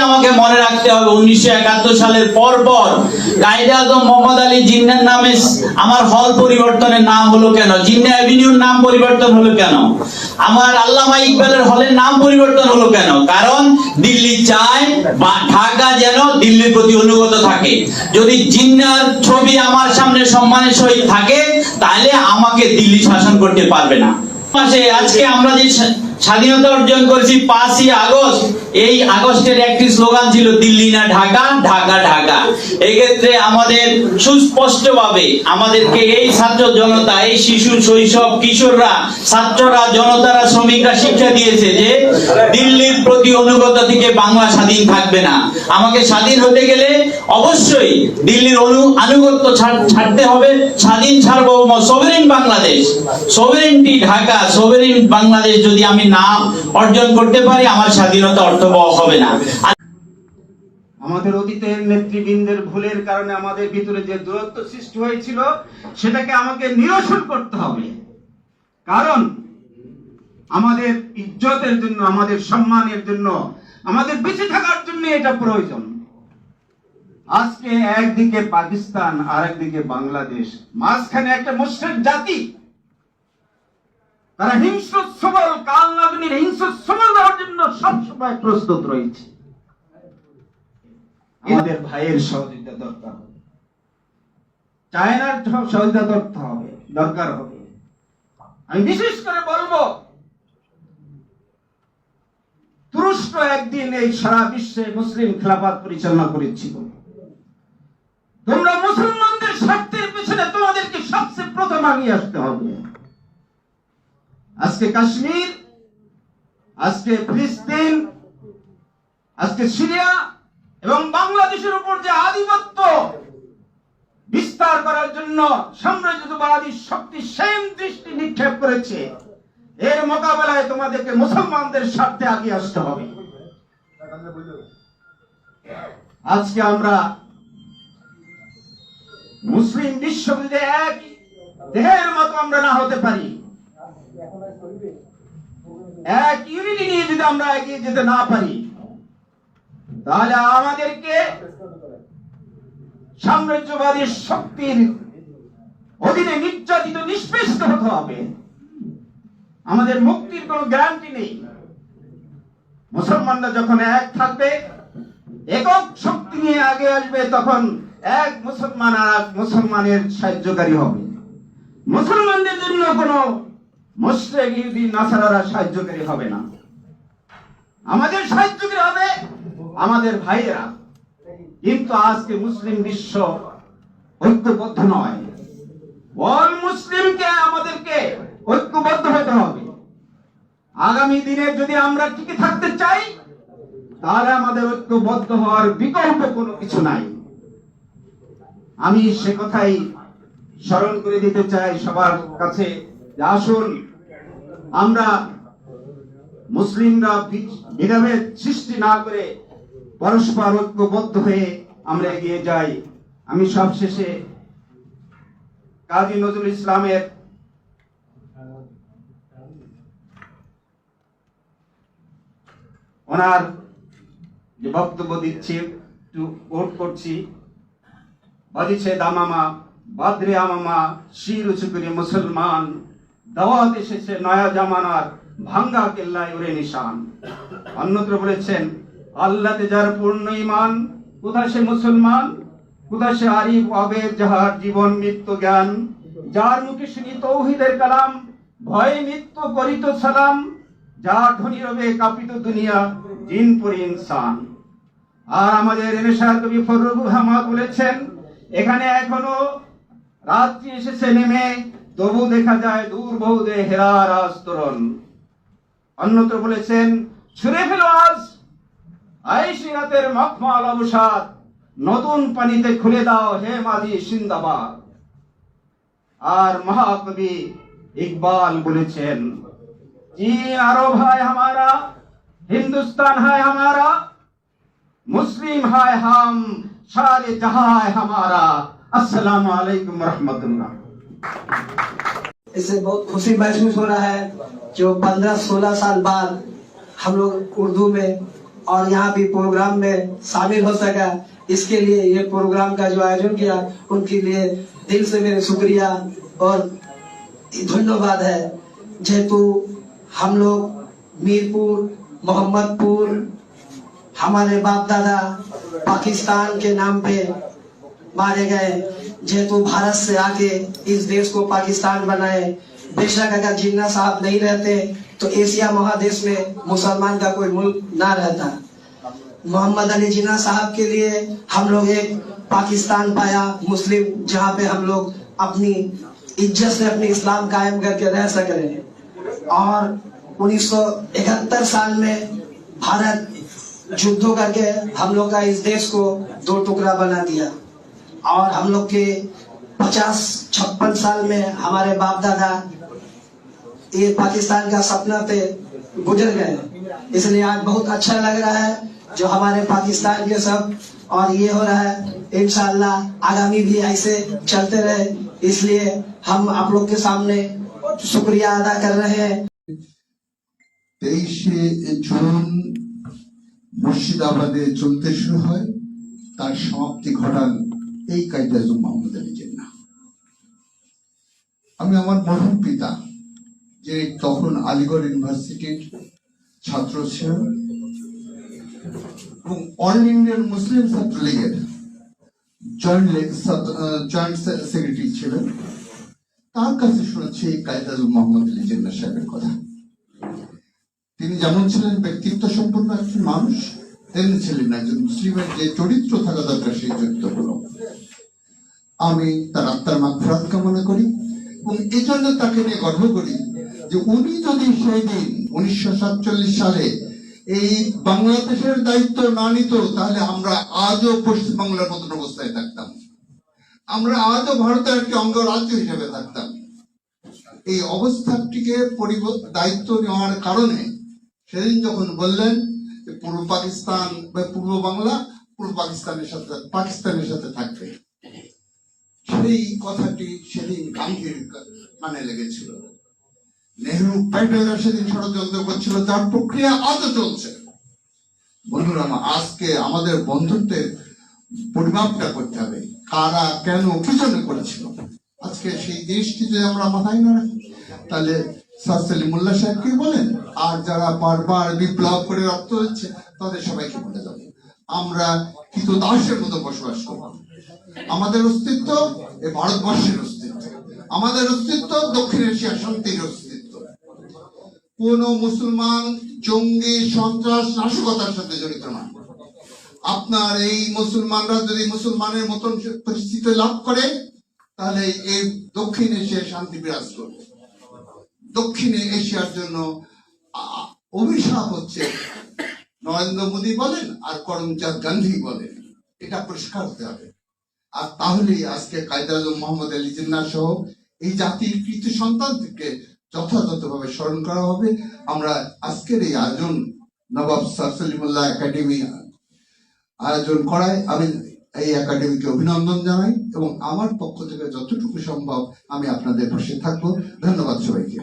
আমাকে মনে রাখতে হবে 1971 সালের পর কায়েদে আজম মোহাম্মদ আলী জিন্নার নামে আমার হল পরিবর্তনের নাম হলো কেন, জিন্না অ্যাভিনিউর নাম পরিবর্তন হলো কেন, আমার আল্লামা ইকবালের হলের নাম পরিবর্তন হলো কেন? কারণ দিল্লি চায় ঢাকা যেন দিল্লির প্রতি অনুগত থাকে। যদি জিন্নার ছবি আমার সামনে সম্মানের সহিত থাকে তাহলে আমাকে দিল্লি শাসন করতে পারবে না। আজকে আমরা যে স্বাধীনতা অর্জন করেছি 5ই আগস্ট, এই আগস্টের একটি স্লোগান ছিল দিল্লি না ঢাকা, ঢাকা ঢাকা। এক্ষেত্রে আমাদের সুস্পষ্টভাবে আমাদেরকে এই ছাত্র জনতা, এই শিশু শৈশব কিশোররা, ছাত্ররা, জনতারা, শ্রমিকরা শিক্ষা দিয়েছে যে দিল্লির প্রতি অনুগত থেকে বাংলা স্বাধীন থাকবে না। আমাকে স্বাধীন হতে গেলে অবশ্যই দিল্লির আনুগত্য ছাড়তে হবে। স্বাধীন সার্বভৌম সভরেন বাংলাদেশ, সভরেনটি ঢাকা, সভরেন বাংলাদেশ যদি আমি না অর্জন করতে পারি আমার স্বাধীনতা অর্থবহ হবে না। আমাদের অতীতের নেতৃবৃন্দের ভুলের কারণে আমাদের ভিতরে যে দূরত্ব সৃষ্টি হয়েছিল সেটাকে আমাকে নিরসন করতে হবে। কারণ আমাদের ইজ্জতের জন্য, আমাদের সম্মানের জন্য, আমাদের বেঁচে থাকার জন্য এটা প্রয়োজন। আজকে একদিকে পাকিস্তান আর একদিকে বাংলাদেশ, মাঝখানে একটা মুসলিম জাতি, তারা হিংস্র সবল, কালনাগিনীর হিংস্র সবল দেওয়ার জন্য সবসময় প্রস্তুত রয়েছে। আমাদের ভাইয়ের সহযোগিতা দরকার হবে, চায়নার সহযোগিতা দরকার হবে। আমি বিশেষ করে বলবো, তুরস্ক একদিন এই সারা বিশ্বে মুসলিম খেলাফত পরিচালনা করেছিল। তোমরা মুসলমানদের স্বার্থের পেছনে তোমাদেরকে সবচেয়ে প্রথম আগিয়ে আসতে হবে। আজকে কাশ্মীর, আজকে ফিলিস্তিন, আজকে সিরিয়া এবং বাংলাদেশের উপর যে আধিপত্য বিস্তার করার জন্য সাম্রাজ্যবাদী শক্তি সেম দৃষ্টি নিক্ষেপ করেছে, এর মোকাবেলায় তোমাদেরকে মুসলমানদের স্বার্থে আগিয়ে আসতে হবে। আজকে আমরা মুসলিম বিশ্বকে এক দেহের মতো আমরা না হতে পারি, এক ইউনিটি নিয়ে যদি আমরা এগিয়ে যেতে না পারি, তাহলে আমাদেরকে সাম্রাজ্যবাদী শক্তির অধীনে নির্যাতিত, নিষ্পেষিত হতে হবে। আমাদের মুক্তির কোন গ্যারান্টি নেই। মুসলমানরা যখন এক থাকবে, একক শক্তি নিয়ে আগে আসবে, তখন এক মুসলমান আর এক মুসলমানের সাহায্যকারী হবে। মুসলমানদের জন্য কোন মুশরিক, ইহুদি, নাসারারা সাহায্যকারী হবে না। আমাদের সাহায্যকারী হবে আমাদের ভাইয়েরা। কিন্তু আজকে মুসলিম বিশ্ব ঐক্যবদ্ধ নয়। অল মুসলিমকে আমাদেরকে ঐক্যবদ্ধ হতে হবে। আগামী দিনে যদি আমরা টিকে থাকতে চাই, তাহলে আমাদের ঐক্যবদ্ধ হওয়ার বিকল্প কোনো কিছু নাই। আমি সে কথাই স্মরণ করে দিতে চাই সবার কাছে যে আসুন আমরা মুসলিমরা ভেদাভেদ সৃষ্টি না করে পরস্পর ঐক্যবদ্ধ হয়ে আমরা এগিয়ে যাই। আমি সবশেষে কাজী নজরুল ইসলামের ওনার যে বক্তব্য দিচ্ছি একটু কোট করছি। বাজিছে দামামা, বাদরে আমামা, শির উঁচু করে মুসলমান, দাওয়াত এসেছে নয়া জামানার, ভাঙ্গা কেল্লায় ওরে নিশান। অন্যত্র বলেছেন, আল্লাহতে যার পূর্ণ ঈমান, কোথায় সে মুসলমান, কোথায় সে আরিফ আবেদ, যাহার জীবন মৃত্যু জ্ঞান, যার মুখে শুনি তৌহিদের কালাম, ভয়ে মৃত্যু করিত সালাম, যার ধ্বনি রবে কাঁপিত দুনিয়া, জিন পরি ইনসান। আর আমাদের এনশাদ কবি ফররুখ আহমদ বলেছেন, এখানে এখনো রাত্রি এসেছে নেমে, তবু দেখা যায় দূর বহুদে হেরার আস্তরণ। অন্যত্র বলেছেন, ছুঁড়ে ফেলো আজ আইসিরাতের মখমাল অবসাদ, নতুন পানিতে খুলে দাও হে মাদি সিন্দাবাদ। আর মহাকবি ইকবাল বলেছেন, चीन अरब है हमारा, हिंदुस्तान है हमारा, मुस्लिम है हम, सारे जहां है हमारा। अस्सलाम वालेकुम रहमतुल्लाह। इससे बहुत खुशी महसूस हो रहा है जो 15-16 साल बाद हम लोग उर्दू में और यहाँ भी प्रोग्राम में शामिल हो सका। इसके लिए ये प्रोग्राम का जो आयोजन किया उनके लिए दिल से मेरे शुक्रिया और धन्यवाद है। जेहेतु हम लोग मीरपुर मोहम्मदपुर हमारे बाप दादा पाकिस्तान के नाम पे मारे गए, जेहेतु भारत से आके इस देश को पाकिस्तान बनाए। बेशक अगर जिन्ना साहब नहीं रहते तो एशिया महादेश में मुसलमान का कोई मुल्क ना रहता। मोहम्मद अली जिन्ना साहब के लिए हम लोग एक पाकिस्तान पाया मुस्लिम, जहाँ पे हम लोग अपनी इज्जत से अपनी इस्लाम कायम करके रह सक रहे। और 1971 साल में भारत युद्धों करके हम लोग का इस देश को 2 टुकड़ा बना दिया और हम लोग के 50-56 साल में हमारे बाप दादा ये पाकिस्तान का सपना पे गुजर गए। इसलिए आज बहुत अच्छा लग रहा है जो हमारे पाकिस्तान के सब और ये हो रहा है। इंशाअल्लाह आगामी भी ऐसे चलते रहे, इसलिए हम आप लोग के सामने शुक्रिया अदा कर रहे हैं। 23 জুন মুর্শিদাবাদে চলতে শুরু হয়, তার সমাপ্তি ঘটান এই কায়েদ আজম মোহাম্মদ আলী জিন্নাহ। আমি আমার মরহুম পিতা, যে তখন আলিগড় ইউনিভার্সিটির ছাত্র ছিলেন এবং অল ইন্ডিয়ান মুসলিম ছাত্র লীগের জয়েন্ট সেক্রেটারি ছিলেন, তার কাছে শুনেছি কায়েদ আজম মোহাম্মদ আলী জিন্নাহ সাহেবের কথা। তিনি যেমন ছিলেন ব্যক্তিত্ব সম্পন্ন একজন মানুষ, তেমনি ছিলেন একজন মুসলিমের যে চরিত্র থাকা দরকার সেই চরিত্রগুলো। আমি তার আত্মার মাগফিরাত কামনা করি এবং এই জন্য তাকে নিয়ে গর্ব করি যে উনি যদি সেই দিন 1947 সালে এই বাংলাদেশের দায়িত্ব না নিত, তাহলে আমরা আজও পশ্চিমবাংলার মতন অবস্থায় থাকতাম, আমরা আজও ভারতের একটি অঙ্গরাজ্য হিসেবে থাকতাম। এই অবস্থাটিকে দায়িত্ব নেওয়ার কারণে সেদিন যখন বললেন যে পূর্ব পাকিস্তান বা পূর্ব বাংলা পূর্ব পাকিস্তানের সাথে থাকবে, সেই কথাটি সেদিন গান্ধীর কানে লেগেছিল। নেহরু প্যাটেলরা সেদিন ষড়যন্ত্র করছিল, যার প্রক্রিয়া আজও চলছে। বন্ধুরা, আজকে আমাদের বন্ধুত্বের পরিমাপটা করতে হবে, কারা কেন কি জন্য করেছিল। আজকে সেই দেশটি যদি আমরা মাথায় না রাখি, তাহলে স্যার সলিমুল্লাহ সাহেবকে বলেন আর যারা বারবার বিপ্লব করে রক্ত হচ্ছে তাদের সবাইকে বলে যাবে, আমরা কৃতদাসের মতো বসবাস করব। আমাদের অস্তিত্ব এই ভারতবর্ষের অস্তিত্ব, আমাদের অস্তিত্ব দক্ষিণ এশিয়ার শান্তির অস্তিত্ব। কোন মুসলমান জঙ্গি সন্ত্রাস নাশকতার সাথে জড়িত না। আপনার এই মুসলমানরা যদি মুসলমানের মতন পরিস্থিতি লাভ করে, তাহলে এই দক্ষিণ এশিয়ায় শান্তি বিরাজ করবে। দক্ষিণ এশিয়ার জন্য অভিশাপ হচ্ছে নরেন্দ্র মোদী বলেন আর করমচাঁদ গান্ধী বলেন, এটা পরিষ্কার হতে হবে। আর তাহলেই আজকে কায়েদ আজম মোহাম্মদ আলী জিন্নাহ সহ এই জাতির কৃতি সন্তানকে যথাযথভাবে স্মরণ করা হবে। আমরা আজকের এই আয়োজন নবাব স্যার সলিমুল্লাহ একাডেমি আয়োজন করায় আমি এই একাডেমিকে অভিনন্দন জানাই এবং আমার পক্ষ থেকে যতটুকু সম্ভব আমি আপনাদের পাশে থাকবো। ধন্যবাদ সবাইকে।